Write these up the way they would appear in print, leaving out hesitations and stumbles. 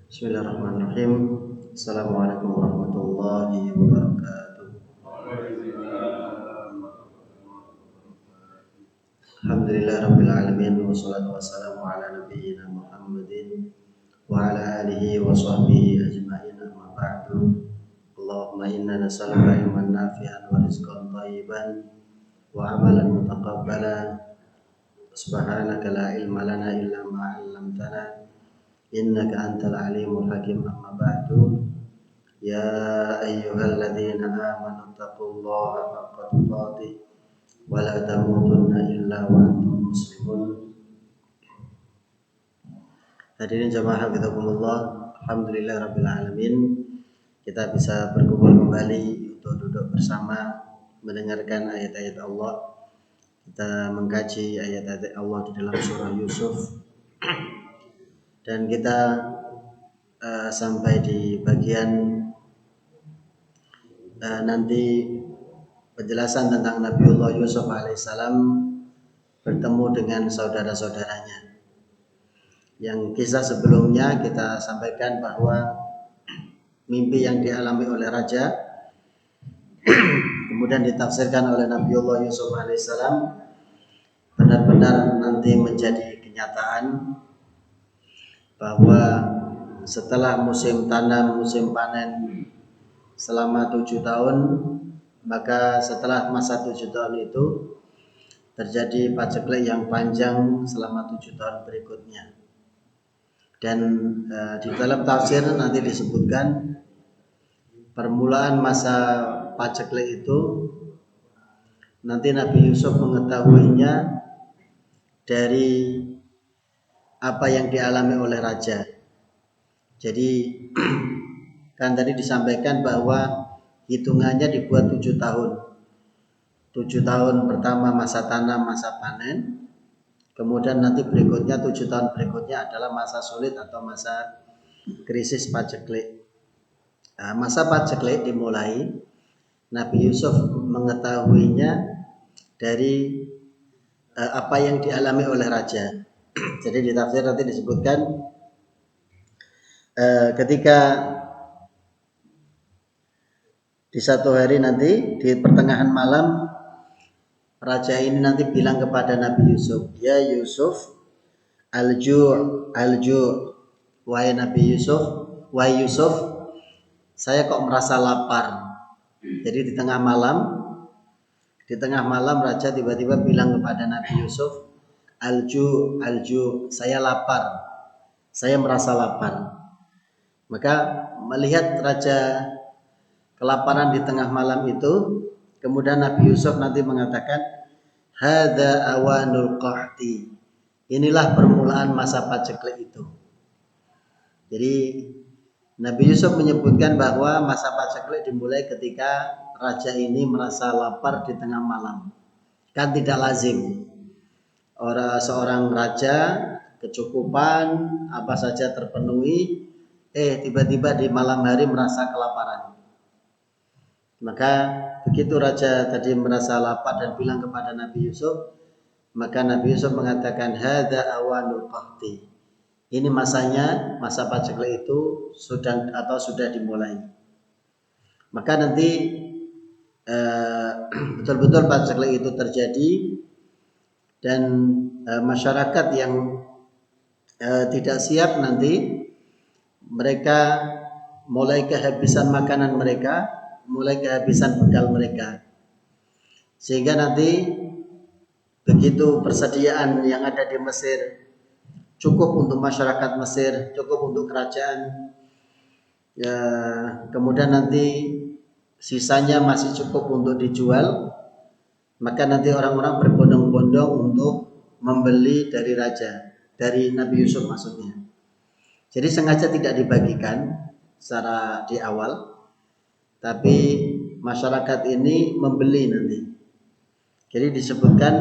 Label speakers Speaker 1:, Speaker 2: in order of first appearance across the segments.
Speaker 1: Bismillahirrahmanirrahim. Assalamualaikum warahmatullahi wabarakatuh. Alhamdulillah rabbil alamin wassalatu wassalamu ala nabiyyina Muhammadin wa ala alihi wa sahbihi ajma'in, amma ba'du. Allahumma inna nas'aluka ilman nafi'an wa rizqan thayyiban wa amalan mutaqabbalan. Subhanaka la ilma lana illa ma 'allamtana innaka antal alimul hakim, amma ba'du. Ya ayyuhalladzina amanu taqullaha haqqa tuqatih wa la tamutunna illa wa antum muslimun. Hadirin jamaah hafizakumullah, alhamdulillah rabbil alamin. Kita bisa berkumpul kembali untuk duduk bersama mendengarkan ayat-ayat Allah. Kita mengkaji ayat-ayat Allah di dalam surah Yusuf. Dan kita sampai di bagian nanti penjelasan tentang Nabiullah Yusuf alaihissalam bertemu dengan saudara-saudaranya. Yang kisah sebelumnya kita sampaikan bahwa mimpi yang dialami oleh raja kemudian ditafsirkan oleh Nabiullah Yusuf alaihissalam benar-benar nanti menjadi kenyataan, bahwa setelah musim tanam, musim panen selama 7 tahun, maka setelah masa 7 tahun itu terjadi paceklik yang panjang selama 7 tahun berikutnya. Dan di dalam tafsir nanti disebutkan permulaan masa paceklik itu nanti Nabi Yusuf mengetahuinya dari apa yang dialami oleh raja. Jadi kan tadi disampaikan bahwa hitungannya dibuat 7 tahun. 7 tahun pertama masa tanam, masa panen. Kemudian nanti berikutnya 7 tahun berikutnya adalah masa sulit atau masa krisis paceklik. Nah, masa paceklik dimulai Nabi Yusuf mengetahuinya dari apa yang dialami oleh raja. Jadi di tafsir nanti disebutkan ketika di satu hari nanti di pertengahan malam, raja ini nanti bilang kepada Nabi Yusuf, ya Yusuf, alju', wahai Nabi Yusuf, wahai Yusuf, saya kok merasa lapar. Jadi di tengah malam raja tiba-tiba bilang kepada Nabi Yusuf, alju', saya lapar, saya merasa lapar. Maka melihat raja kelaparan di tengah malam itu, kemudian Nabi Yusuf nanti mengatakan, hadza awanul qahti. Inilah permulaan masa paceklik itu. Jadi Nabi Yusuf menyebutkan bahwa masa paceklik dimulai ketika raja ini merasa lapar di tengah malam. Kan tidak lazim seorang raja kecukupan apa saja terpenuhi, tiba-tiba di malam hari merasa kelaparan. Maka begitu raja tadi merasa lapar dan bilang kepada Nabi Yusuf, maka Nabi Yusuf mengatakan, hadza awanul qahti. Ini masanya, masa paceklik itu sudah dimulai. Maka nanti betul-betul paceklik itu terjadi dan masyarakat yang tidak siap nanti mereka mulai kehabisan makanan mereka, mulai kehabisan bekal mereka, sehingga nanti begitu persediaan yang ada di Mesir cukup untuk masyarakat Mesir, cukup untuk kerajaan, ya, kemudian nanti sisanya masih cukup untuk dijual, maka nanti orang-orang berbondong-bondong untuk membeli dari raja, dari Nabi Yusuf maksudnya. Jadi sengaja tidak dibagikan secara di awal, tapi masyarakat ini membeli nanti. Jadi disebutkan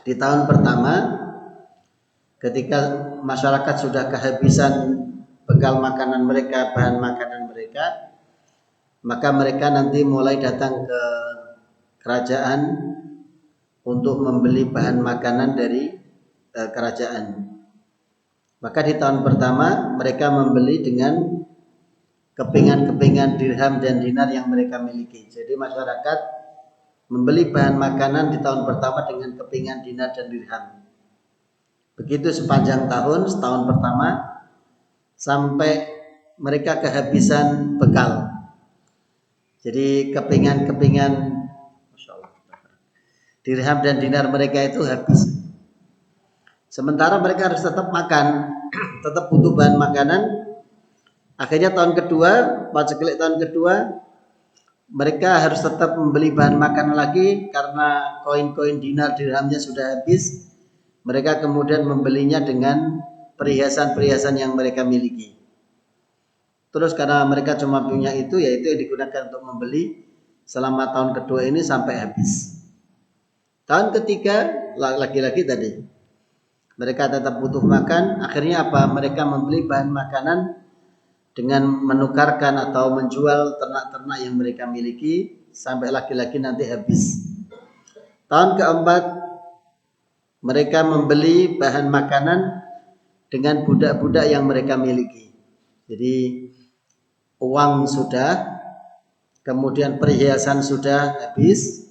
Speaker 1: di tahun pertama ketika masyarakat sudah kehabisan bekal makanan mereka, bahan makanan mereka, maka mereka nanti mulai datang ke kerajaan untuk membeli bahan makanan dari kerajaan. Maka di tahun pertama mereka membeli dengan kepingan-kepingan dirham dan dinar yang mereka miliki. Jadi masyarakat membeli bahan makanan di tahun pertama dengan kepingan dinar dan dirham. Begitu sepanjang tahun, setahun pertama sampai mereka kehabisan bekal. Jadi kepingan-kepingan dirham dan dinar mereka itu habis. Sementara mereka harus tetap makan, tetap butuh bahan makanan. Akhirnya tahun kedua, paceklik tahun kedua, mereka harus tetap membeli bahan makanan lagi karena koin-koin dinar dirhamnya sudah habis. Mereka kemudian membelinya dengan perhiasan-perhiasan yang mereka miliki. Terus karena mereka cuma punya itu, yaitu yang digunakan untuk membeli selama tahun kedua ini sampai habis. Tahun ketiga lagi-lagi tadi mereka tetap butuh makan. Akhirnya apa? Mereka membeli bahan makanan dengan menukarkan atau menjual ternak-ternak yang mereka miliki sampai lagi-lagi nanti habis. Tahun keempat mereka membeli bahan makanan dengan budak-budak yang mereka miliki. Jadi uang sudah, kemudian perhiasan sudah habis.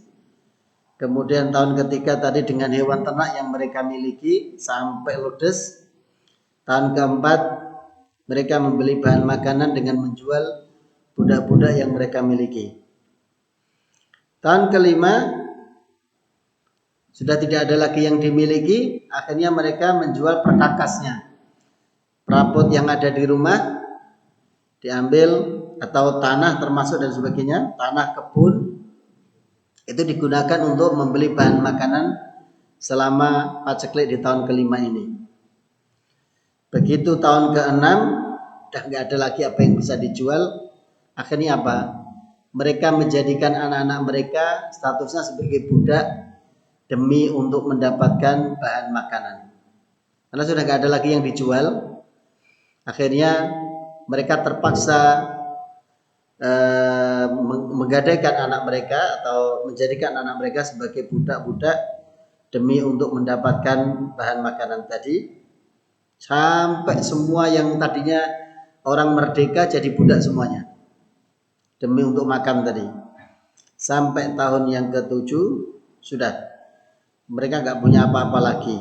Speaker 1: Kemudian tahun ketiga tadi dengan hewan ternak yang mereka miliki sampai ludes. Tahun keempat mereka membeli bahan makanan dengan menjual budak-budak yang mereka miliki. Tahun kelima sudah tidak ada lagi yang dimiliki. Akhirnya mereka menjual perkakasnya. Perabot yang ada di rumah diambil, atau tanah termasuk dan sebagainya, tanah kebun itu digunakan untuk membeli bahan makanan selama paceklik di tahun kelima ini. Begitu tahun ke-6 udah nggak ada lagi apa yang bisa dijual. Akhirnya apa? Mereka menjadikan anak-anak mereka statusnya sebagai budak demi untuk mendapatkan bahan makanan. Karena sudah nggak ada lagi yang dijual. Akhirnya mereka terpaksa menggadaikan anak mereka atau menjadikan anak mereka sebagai budak-budak demi untuk mendapatkan bahan makanan tadi, sampai semua yang tadinya orang merdeka jadi budak semuanya demi untuk makan tadi. Sampai tahun yang ke-7 sudah mereka nggak punya apa-apa lagi.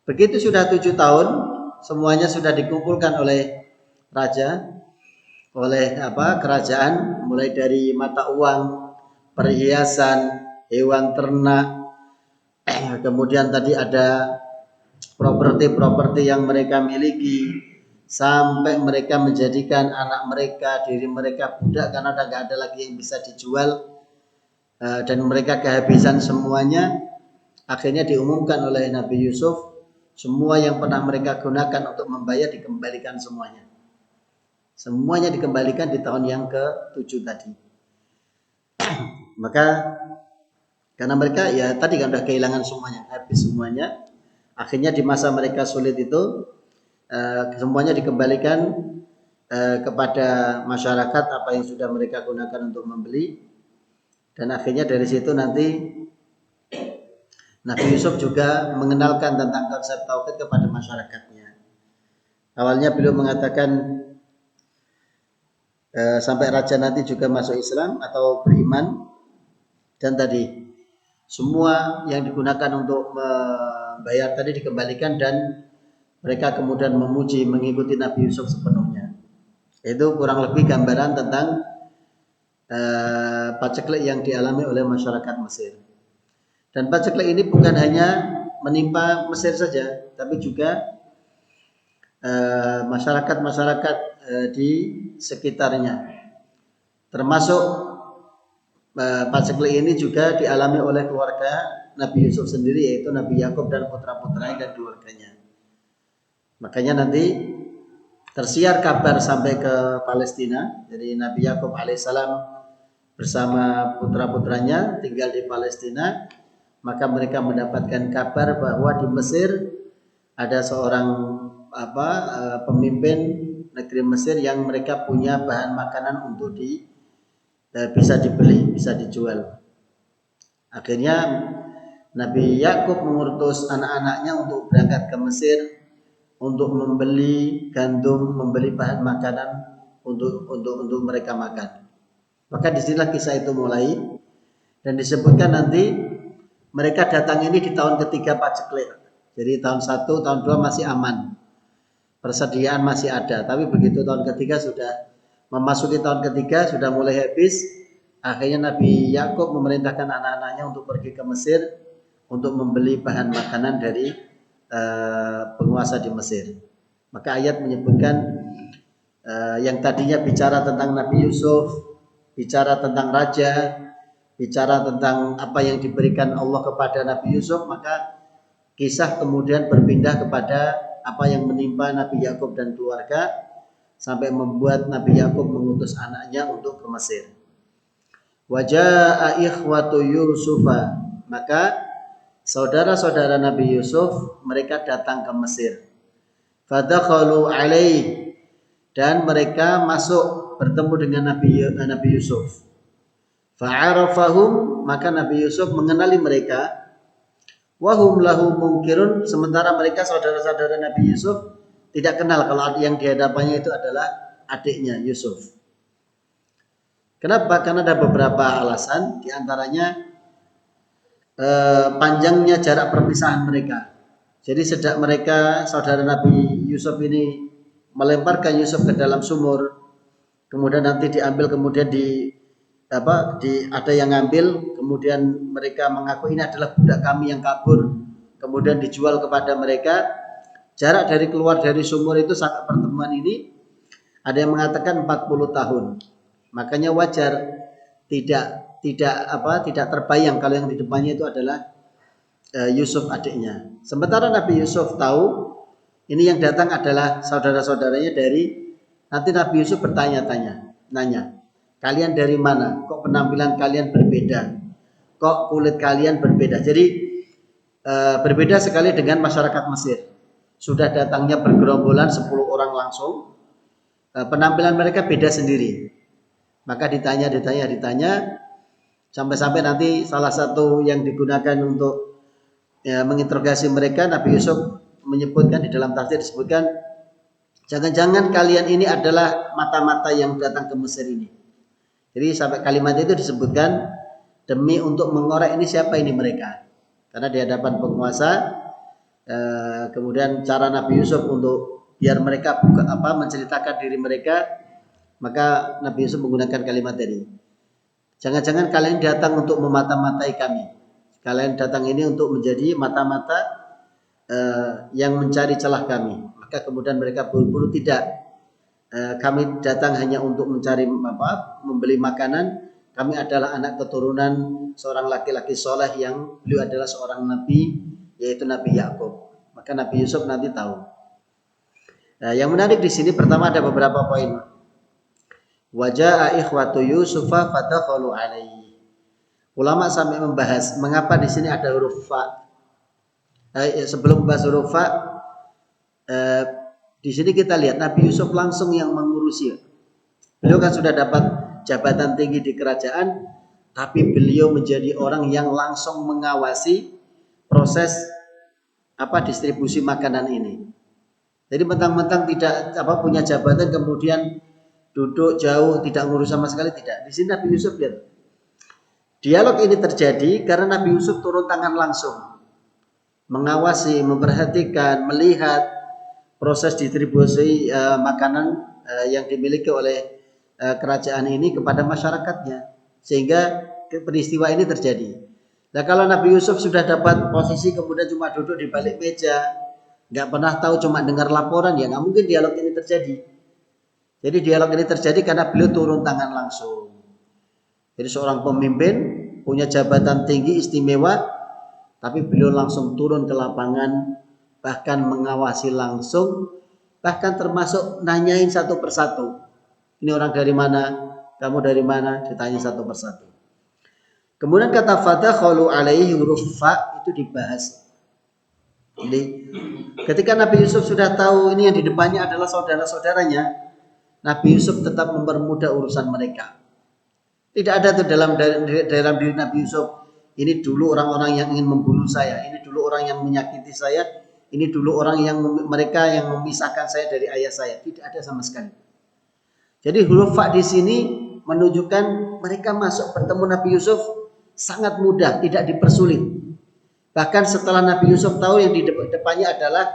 Speaker 1: Begitu sudah 7 tahun, semuanya sudah dikumpulkan oleh raja, oleh kerajaan, mulai dari mata uang, perhiasan, hewan ternak, kemudian tadi ada properti-properti yang mereka miliki, sampai mereka menjadikan anak mereka, diri mereka budak karena udah nggak ada lagi yang bisa dijual, dan mereka kehabisan semuanya. Akhirnya diumumkan oleh Nabi Yusuf, semua yang pernah mereka gunakan untuk membayar dikembalikan semuanya. Semuanya dikembalikan di tahun yang ke-7 tadi. Maka karena mereka ya tadi kan sudah kehilangan semuanya, habis semuanya. Akhirnya di masa mereka sulit itu semuanya dikembalikan kepada masyarakat apa yang sudah mereka gunakan untuk membeli. Dan akhirnya dari situ nanti Nabi Yusuf juga mengenalkan tentang konsep tauhid kepada masyarakatnya. Awalnya beliau mengatakan sampai raja nanti juga masuk Islam atau beriman, dan tadi semua yang digunakan untuk membayar tadi dikembalikan dan mereka kemudian memuji mengikuti Nabi Yusuf sepenuhnya. Itu kurang lebih gambaran tentang paceklik yang dialami oleh masyarakat Mesir. Dan paceklik ini bukan hanya menimpa Mesir saja, tapi juga masyarakat-masyarakat di sekitarnya, termasuk paceklik ini juga dialami oleh keluarga Nabi Yusuf sendiri, yaitu Nabi Yakub dan putra-putranya dan keluarganya. Makanya nanti tersiar kabar sampai ke Palestina. Jadi Nabi Yakub alaihissalam bersama putra-putranya tinggal di Palestina, maka mereka mendapatkan kabar bahwa di Mesir ada seorang pemimpin negeri Mesir yang mereka punya bahan makanan untuk bisa dibeli, bisa dijual. Akhirnya Nabi Yakub mengutus anak-anaknya untuk berangkat ke Mesir untuk membeli gandum, membeli bahan makanan untuk mereka makan. Maka disinilah kisah itu mulai dan disebutkan nanti mereka datang ini di tahun ketiga paceklik. Jadi tahun 1, tahun 2 masih aman. Persediaan masih ada, tapi begitu tahun ketiga sudah memasuki tahun ketiga sudah mulai habis. Akhirnya Nabi Yakub memerintahkan anak-anaknya untuk pergi ke Mesir untuk membeli bahan makanan dari penguasa di Mesir. Maka ayat menyebutkan yang tadinya bicara tentang Nabi Yusuf, bicara tentang raja, bicara tentang apa yang diberikan Allah kepada Nabi Yusuf, maka kisah kemudian berpindah kepada apa yang menimpa Nabi Yakub dan keluarga sampai membuat Nabi Yakub mengutus anaknya untuk ke Mesir. Waja'a ikhwatu Yusufa, maka saudara-saudara Nabi Yusuf mereka datang ke Mesir. Fadakhalu alaih, dan mereka masuk bertemu dengan Nabi Yusuf. Fa'arafahum, maka Nabi Yusuf mengenali mereka. Wahum lahu munkirun, sementara mereka saudara-saudara Nabi Yusuf tidak kenal kalau yang di hadapannya itu adalah adiknya Yusuf. Kenapa? Karena ada beberapa alasan, diantaranya panjangnya jarak perpisahan mereka. Jadi sejak mereka saudara Nabi Yusuf ini melemparkan Yusuf ke dalam sumur, kemudian nanti diambil, kemudian ada yang ngambil, kemudian mereka mengaku ini adalah budak kami yang kabur, kemudian dijual kepada mereka. Jarak dari keluar dari sumur itu sampai pertemuan ini ada yang mengatakan 40 tahun. Makanya wajar tidak terbayang kalau yang di depannya itu adalah Yusuf adiknya. Sementara Nabi Yusuf tahu ini yang datang adalah saudara-saudaranya dari, nanti Nabi Yusuf bertanya-tanya, nanya, kalian dari mana? Kok penampilan kalian berbeda? Kok kulit kalian berbeda? Jadi berbeda sekali dengan masyarakat Mesir. Sudah datangnya bergerombolan 10 orang langsung. Penampilan mereka beda sendiri. Maka ditanya sampai-sampai nanti salah satu yang digunakan untuk menginterogasi mereka, Nabi Yusuf menyebutkan di dalam tafsir disebutkan, jangan-jangan kalian ini adalah mata-mata yang datang ke Mesir ini. Jadi sampai kalimat itu disebutkan demi untuk mengorek ini siapa ini mereka. Karena di hadapan penguasa, kemudian cara Nabi Yusuf untuk biar mereka menceritakan diri mereka, maka Nabi Yusuf menggunakan kalimat tadi. Jangan-jangan kalian datang untuk memata-matai kami. Kalian datang ini untuk menjadi mata-mata yang mencari celah kami. Maka kemudian mereka buru-buru, tidak. Kami datang hanya untuk mencari membeli makanan. Kami adalah anak keturunan seorang laki-laki soleh yang beliau adalah seorang nabi, yaitu Nabi Yakub. Maka Nabi Yusuf nanti tahu. Yang menarik di sini pertama ada beberapa poin. Waja'a ikhwatu Yusufa fadakhalu alaihi. Ulama sampai membahas mengapa di sini ada huruf fa. Sebelum bahas huruf fa, di sini kita lihat Nabi Yusuf langsung yang mengurusi. Beliau kan sudah dapat jabatan tinggi di kerajaan, tapi beliau menjadi orang yang langsung mengawasi proses distribusi makanan ini. Jadi mentang-mentang tidak punya jabatan kemudian duduk jauh tidak ngurus sama sekali, tidak. Di sini Nabi Yusuf lihat. Dialog ini terjadi karena Nabi Yusuf turun tangan langsung mengawasi, memperhatikan, melihat proses distribusi makanan yang dimiliki oleh kerajaan ini kepada masyarakatnya, sehingga peristiwa ini terjadi. Nah, kalau Nabi Yusuf sudah dapat posisi kemudian cuma duduk di balik meja, nggak pernah tahu, cuma dengar laporan, ya nggak mungkin dialog ini terjadi. Jadi dialog ini terjadi karena beliau turun tangan langsung. Jadi seorang pemimpin punya jabatan tinggi istimewa, tapi beliau langsung turun ke lapangan, bahkan mengawasi langsung, bahkan termasuk nanyain satu persatu. Ini orang dari mana? Kamu dari mana? Ditanya satu persatu. Kemudian kata fadakhalu alaihi, huruf fa itu dibahas. Jadi ketika Nabi Yusuf sudah tahu ini yang di depannya adalah saudara-saudaranya, Nabi Yusuf tetap mempermudah urusan mereka. Tidak ada tuh dalam diri Nabi Yusuf, ini dulu orang-orang yang ingin membunuh saya, ini dulu orang yang menyakiti saya, ini dulu orang yang mereka yang memisahkan saya dari ayah saya. Tidak ada sama sekali. Jadi huruf fa di sini menunjukkan mereka masuk bertemu Nabi Yusuf sangat mudah, tidak dipersulit. Bahkan setelah Nabi Yusuf tahu yang di depannya adalah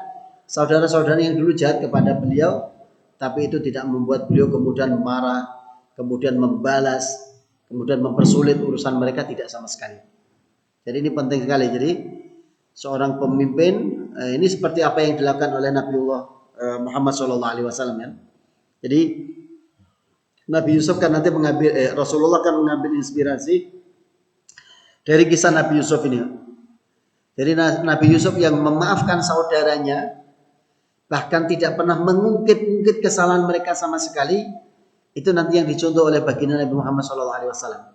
Speaker 1: saudara-saudara yang dulu jahat kepada beliau, tapi itu tidak membuat beliau kemudian marah, kemudian membalas, kemudian mempersulit urusan mereka, tidak sama sekali. Jadi ini penting sekali. Jadi seorang pemimpin ini seperti apa yang dilakukan oleh Nabiullah Muhammad SAW ya. Jadi Nabi Yusuf kan nanti mengambil Rasulullah kan mengambil inspirasi dari kisah Nabi Yusuf ini. Jadi Nabi Yusuf yang memaafkan saudaranya, bahkan tidak pernah mengungkit-ungkit kesalahan mereka sama sekali, itu nanti yang dicontoh oleh baginda Nabi Muhammad SAW.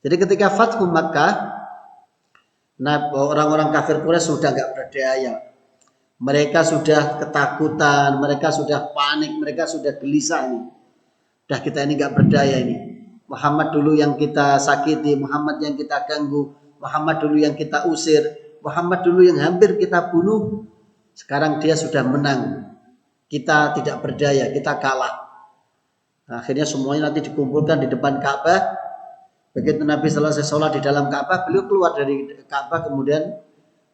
Speaker 1: Jadi ketika Fathu Makkah, orang-orang kafir Quraisy sudah nggak berdaya, mereka sudah ketakutan, mereka sudah panik, mereka sudah gelisah ini. Dah kita ini nggak berdaya ini. Muhammad dulu yang kita sakiti, Muhammad yang kita ganggu, Muhammad dulu yang kita usir, Muhammad dulu yang hampir kita bunuh. Sekarang dia sudah menang. Kita tidak berdaya, kita kalah. Nah, akhirnya semuanya nanti dikumpulkan di depan Ka'bah. Begitu Nabi selesai sholat di dalam Ka'bah, beliau keluar dari Ka'bah kemudian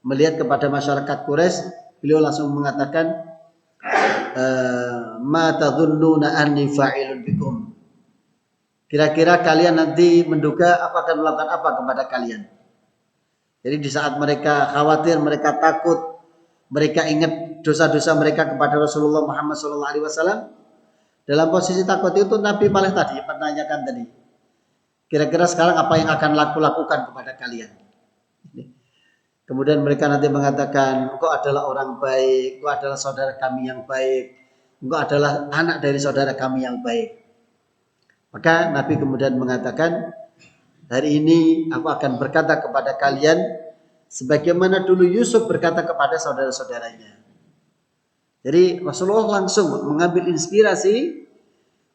Speaker 1: melihat kepada masyarakat Quraisy, beliau langsung mengatakan, ma tadhunnuna anni fa'ilun bikum. Kira-kira kalian nanti menduga apa akan melakukan apa kepada kalian. Jadi di saat mereka khawatir, mereka takut, mereka ingat dosa-dosa mereka kepada Rasulullah Muhammad SAW. Dalam posisi takut itu Nabi malah tadi menanyakan tadi, kira-kira sekarang apa yang akan lakukan kepada kalian. Kemudian mereka nanti mengatakan, engkau adalah orang baik, engkau adalah saudara kami yang baik, engkau adalah anak dari saudara kami yang baik. Maka Nabi kemudian mengatakan, hari ini aku akan berkata kepada kalian sebagaimana dulu Yusuf berkata kepada saudara-saudaranya. Jadi Rasulullah langsung mengambil inspirasi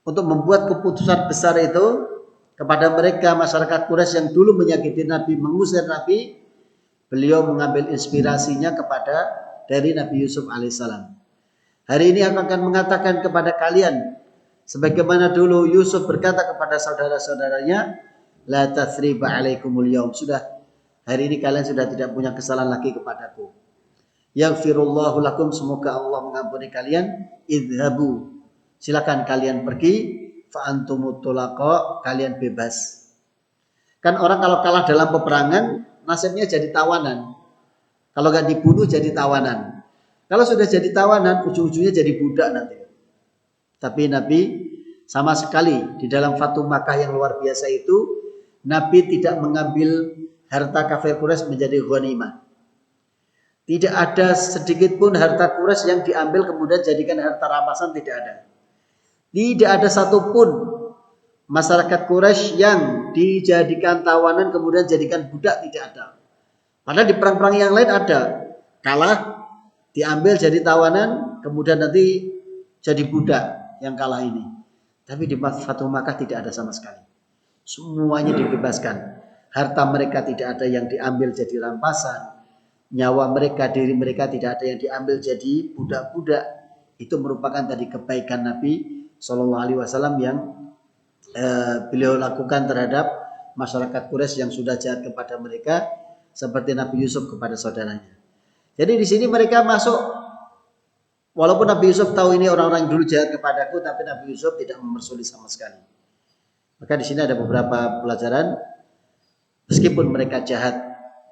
Speaker 1: untuk membuat keputusan besar itu kepada mereka masyarakat Quraisy yang dulu menyakiti Nabi, mengusir Nabi. Beliau mengambil inspirasinya dari Nabi Yusuf alaihissalam. Hari ini aku akan mengatakan kepada kalian sebagaimana dulu Yusuf berkata kepada saudara-saudaranya, la tathriba alaikumul yaum. Sudah, hari ini kalian sudah tidak punya kesalahan lagi kepadaku. Yaghfirullahu lakum, semoga Allah mengampuni kalian. Idhabu, silakan kalian pergi. Fa antumut tulaqa, kalian bebas. Kan orang kalau kalah dalam peperangan, nasibnya jadi tawanan. Kalau nggak dibunuh jadi tawanan. Kalau sudah jadi tawanan, ujung-ujungnya jadi budak nanti. Tapi Nabi sama sekali di dalam Fathu Makkah yang luar biasa itu, Nabi tidak mengambil harta kafir Quraisy menjadi ghanimah. Tidak ada sedikit pun harta Quraisy yang diambil kemudian jadikan harta rampasan, tidak ada. Tidak ada satupun masyarakat Quraisy yang dijadikan tawanan kemudian jadikan budak, tidak ada. Padahal di perang-perang yang lain ada. Kalah, diambil jadi tawanan, kemudian nanti jadi budak yang kalah ini. Tapi di Fathu Makkah tidak ada sama sekali. Semuanya dibebaskan. Harta mereka tidak ada yang diambil jadi rampasan. Nyawa mereka, diri mereka tidak ada yang diambil jadi budak-budak. Itu merupakan tadi kebaikan Nabi SAW yang beliau lakukan terhadap masyarakat Quraisy yang sudah jahat kepada mereka, seperti Nabi Yusuf kepada saudaranya. Jadi di sini mereka masuk, walaupun Nabi Yusuf tahu ini orang-orang dulu jahat kepadaku, tapi Nabi Yusuf tidak mempersulit sama sekali. Maka di sini ada beberapa pelajaran, meskipun mereka jahat,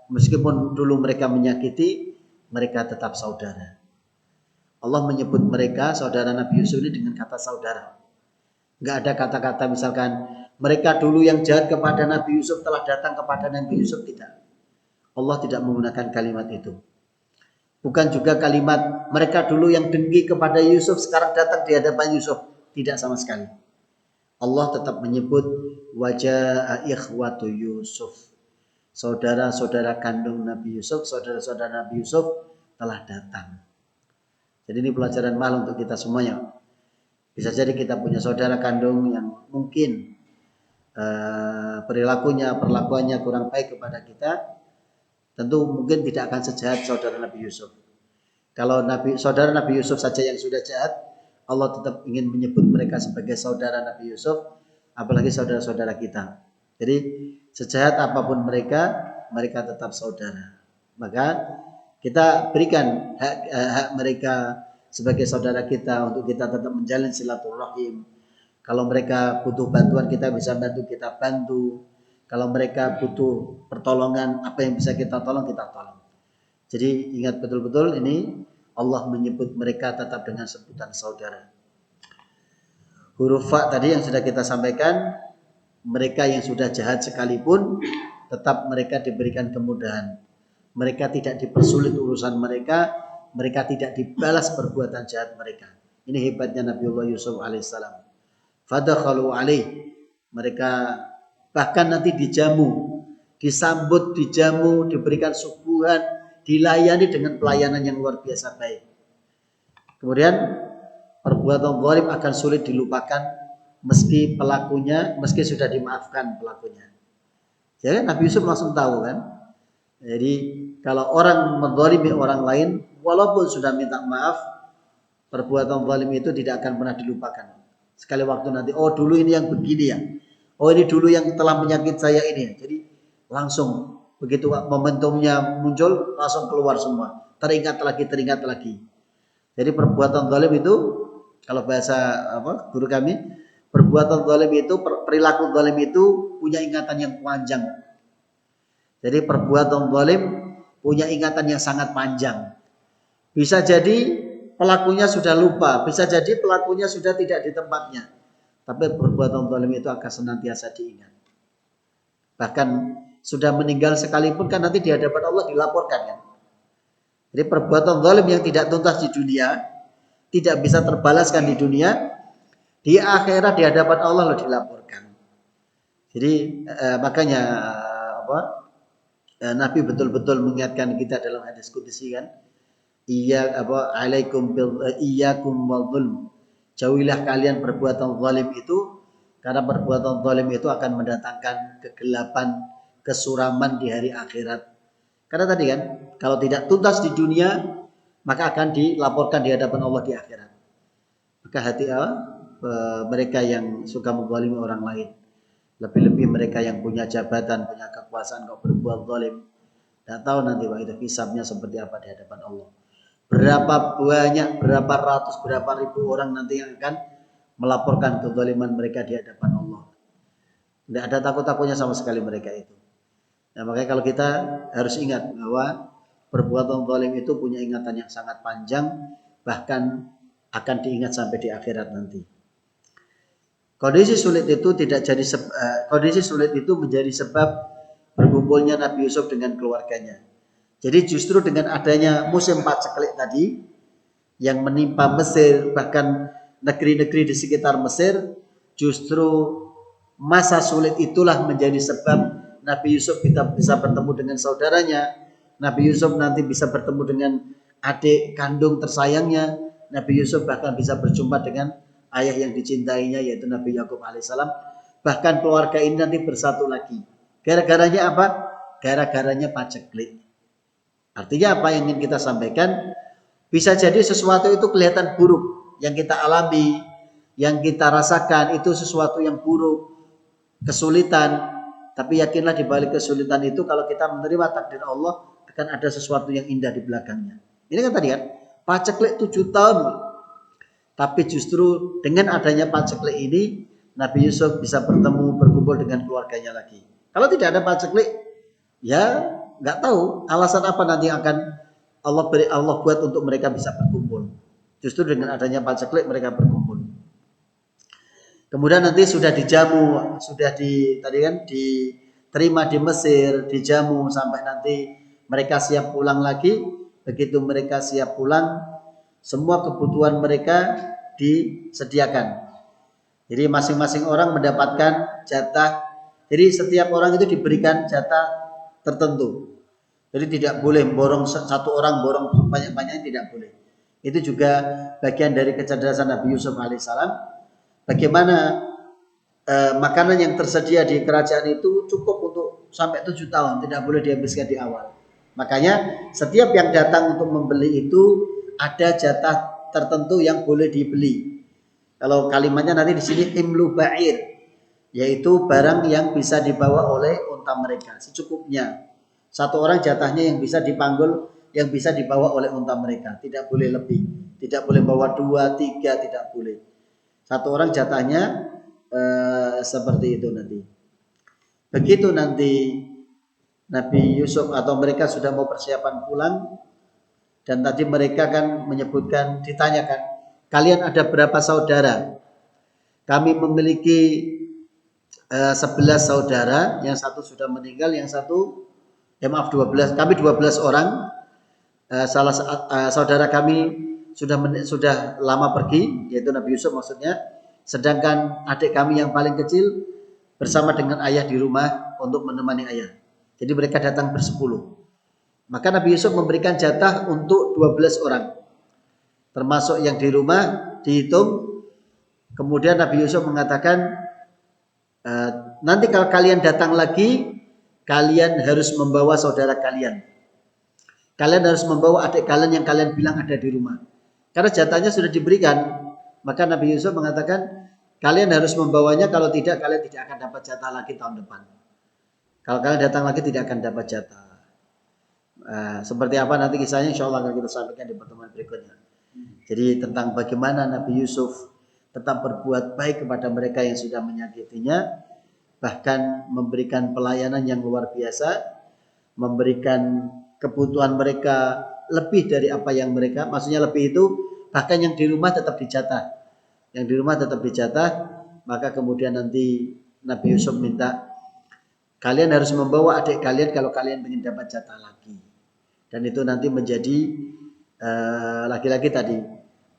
Speaker 1: meskipun dulu mereka menyakiti, mereka tetap saudara. Allah menyebut mereka saudara Nabi Yusuf ini dengan kata saudara. Enggak ada kata-kata misalkan mereka dulu yang jahat kepada Nabi Yusuf telah datang kepada Nabi Yusuf, tidak. Allah tidak menggunakan kalimat itu. Bukan juga kalimat mereka dulu yang dengki kepada Yusuf sekarang datang di hadapan Yusuf, tidak sama sekali. Allah tetap menyebut wajah ikhwatu Yusuf. Saudara-saudara kandung Nabi Yusuf, saudara-saudara Nabi Yusuf telah datang. Jadi ini pelajaran mahal untuk kita semuanya. Bisa jadi kita punya saudara kandung yang mungkin perlakuannya kurang baik kepada kita. Tentu mungkin tidak akan sejahat saudara Nabi Yusuf. Kalau saudara Nabi Yusuf saja yang sudah jahat, Allah tetap ingin menyebut mereka sebagai saudara Nabi Yusuf, apalagi saudara-saudara kita. Jadi sejahat apapun mereka, mereka tetap saudara. Maka kita berikan hak mereka sebagai saudara kita untuk kita tetap menjalin silaturahim. Kalau mereka butuh bantuan, kita bisa bantu, kita bantu. Kalau mereka butuh pertolongan, apa yang bisa kita tolong, kita tolong. Jadi ingat betul-betul ini Allah menyebut mereka tetap dengan sebutan saudara. Huruf fa tadi yang sudah kita sampaikan, mereka yang sudah jahat sekalipun tetap mereka diberikan kemudahan. Mereka tidak dipersulit urusan mereka, mereka tidak dibalas perbuatan jahat mereka. Ini hebatnya Nabiullah Yusuf alaihissalam. Fadakhalu alaih, mereka bahkan nanti dijamu, disambut, dijamu, diberikan suguhan, dilayani dengan pelayanan yang luar biasa baik. Kemudian perbuatan zalim akan sulit dilupakan meski sudah dimaafkan pelakunya. Jadi Nabi Yusuf langsung tahu kan. Jadi kalau orang menzalimi orang lain, walaupun sudah minta maaf, perbuatan zalim itu tidak akan pernah dilupakan. Sekali waktu nanti, oh dulu ini yang begini ya. Oh ini dulu yang telah menyakiti saya ini. Jadi langsung begitu momentumnya muncul, langsung keluar semua. Teringat lagi. Jadi perbuatan zalim itu, kalau bahasa guru kami, perbuatan zalim itu, perilaku zalim itu punya ingatan yang panjang. Jadi perbuatan zalim punya ingatan yang sangat panjang. Bisa jadi pelakunya sudah lupa, bisa jadi pelakunya sudah tidak di tempatnya. Tapi perbuatan zalim itu akan senantiasa diingat. Bahkan sudah meninggal sekalipun kan nanti di hadapan Allah dilaporkan kan. Jadi perbuatan zalim yang tidak tuntas di dunia, tidak bisa terbalaskan di dunia, di akhirat di hadapan Allah loh dilaporkan. Jadi makanya Nabi betul-betul mengingatkan kita dalam hadis qudsi kan, iyyakum wal zulm. Jauhilah kalian perbuatan zalim itu, karena perbuatan zalim itu akan mendatangkan kegelapan, kesuraman di hari akhirat. Karena tadi kan, kalau tidak tuntas di dunia, maka akan dilaporkan di hadapan Allah di akhirat. Maka hati mereka yang suka menzalimi orang lain, lebih-lebih mereka yang punya jabatan, punya kekuasaan, kok berbuat zalim, tidak tahu nanti itu hisabnya seperti apa di hadapan Allah. Berapa banyak, berapa ratus, berapa ribu orang nanti yang akan melaporkan kezaliman mereka di hadapan Allah. Tidak ada takut-takutnya sama sekali mereka itu. Nah, makanya kalau kita harus ingat bahwa perbuatan zalim itu punya ingatan yang sangat panjang, bahkan akan diingat sampai di akhirat nanti. Kondisi sulit itu menjadi sebab berkumpulnya Nabi Yusuf dengan keluarganya. Jadi justru dengan adanya musim paceklik tadi yang menimpa Mesir, bahkan negeri-negeri di sekitar Mesir, justru masa sulit itulah menjadi sebab Nabi Yusuf bisa bertemu dengan saudaranya. Nabi Yusuf nanti bisa bertemu dengan adik kandung tersayangnya. Nabi Yusuf bahkan bisa berjumpa dengan ayah yang dicintainya, yaitu Nabi Yakub alaihissalam. Bahkan keluarga ini nanti bersatu lagi. Gara-garanya apa? Gara-garanya paceklik. Artinya apa yang ingin kita sampaikan? Bisa jadi sesuatu itu kelihatan buruk. Yang kita alami, yang kita rasakan itu sesuatu yang buruk, kesulitan. Tapi yakinlah di balik kesulitan itu, kalau kita menerima takdir Allah, akan ada sesuatu yang indah di belakangnya. Ini kan tadi kan, paceklik 7 tahun. Tapi justru dengan adanya paceklik ini, Nabi Yusuf bisa berkumpul dengan keluarganya lagi. Kalau tidak ada paceklik, ya nggak tahu alasan apa nanti akan Allah buat untuk mereka bisa berkumpul. Justru dengan adanya paceklik mereka berkumpul. Kemudian nanti sudah dijamu, diterima di Mesir, dijamu sampai nanti mereka siap pulang lagi. Begitu mereka siap pulang, semua kebutuhan mereka disediakan. Jadi masing-masing orang mendapatkan jatah. Jadi setiap orang itu diberikan jatah tertentu. Jadi tidak boleh satu orang borong banyak-banyaknya, tidak boleh. Itu juga bagian dari kecerdasan Nabi Yusuf alaihissalam. Bagaimana makanan yang tersedia di kerajaan itu cukup untuk sampai 7 tahun, tidak boleh dihabiskan di awal. Makanya setiap yang datang untuk membeli itu ada jatah tertentu yang boleh dibeli. Kalau kalimatnya nanti di sini imlu ba'ir, yaitu barang yang bisa dibawa oleh unta mereka secukupnya. Satu orang jatahnya yang bisa dipanggul, yang bisa dibawa oleh unta mereka, tidak boleh lebih, tidak boleh bawa 2, 3, tidak boleh. Satu orang jatahnya seperti itu nanti. Begitu nanti Nabi Yusuf atau mereka sudah mau persiapan pulang, dan tadi mereka kan menyebutkan, ditanyakan, kalian ada berapa saudara? Kami memiliki 11 saudara, yang satu sudah meninggal, yang satu, maaf 12, kami 12 orang. Saudara kami sudah lama pergi, yaitu Nabi Yusuf maksudnya. Sedangkan adik kami yang paling kecil bersama dengan ayah di rumah untuk menemani ayah. Jadi mereka datang bersepuluh. Maka Nabi Yusuf memberikan jatah untuk 12 orang. Termasuk yang di rumah dihitung. Kemudian Nabi Yusuf mengatakan, nanti kalau kalian datang lagi, kalian harus membawa saudara kalian. Kalian harus membawa adik kalian yang kalian bilang ada di rumah. Karena jatahnya sudah diberikan. Maka Nabi Yusuf mengatakan, kalian harus membawanya, kalau tidak kalian tidak akan dapat jatah lagi tahun depan. Kalau kalian datang lagi tidak akan dapat jatah. Seperti apa nanti kisahnya insya Allah akan kita sampaikan di pertemuan berikutnya. Jadi tentang bagaimana Nabi Yusuf tetap berbuat baik kepada mereka yang sudah menyakitinya, bahkan memberikan pelayanan yang luar biasa, memberikan kebutuhan mereka lebih dari apa yang mereka, maksudnya lebih itu bahkan yang di rumah tetap dijatah. Yang di rumah tetap dijatah. Maka kemudian nanti Nabi Yusuf minta, kalian harus membawa adik kalian kalau kalian ingin dapat jatah lagi. Dan itu nanti menjadi lagi-lagi tadi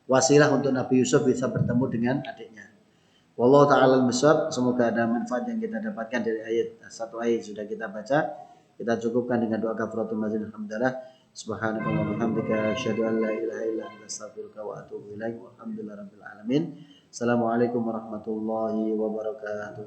Speaker 1: wasilah untuk Nabi Yusuf bisa bertemu dengan adiknya. Wallahu ta'ala al-bisawab. Semoga ada manfaat yang kita dapatkan dari satu ayat sudah kita baca. Kita cukupkan dengan doa kafaratul majlis. Alhamdulillah. Subhanallah wa bihamdika asyhadu an la ilaha illa anta astaghfiruka wa atubu ilaik. Walhamdulillahirabbil alamin. Assalamualaikum warahmatullahi wabarakatuh.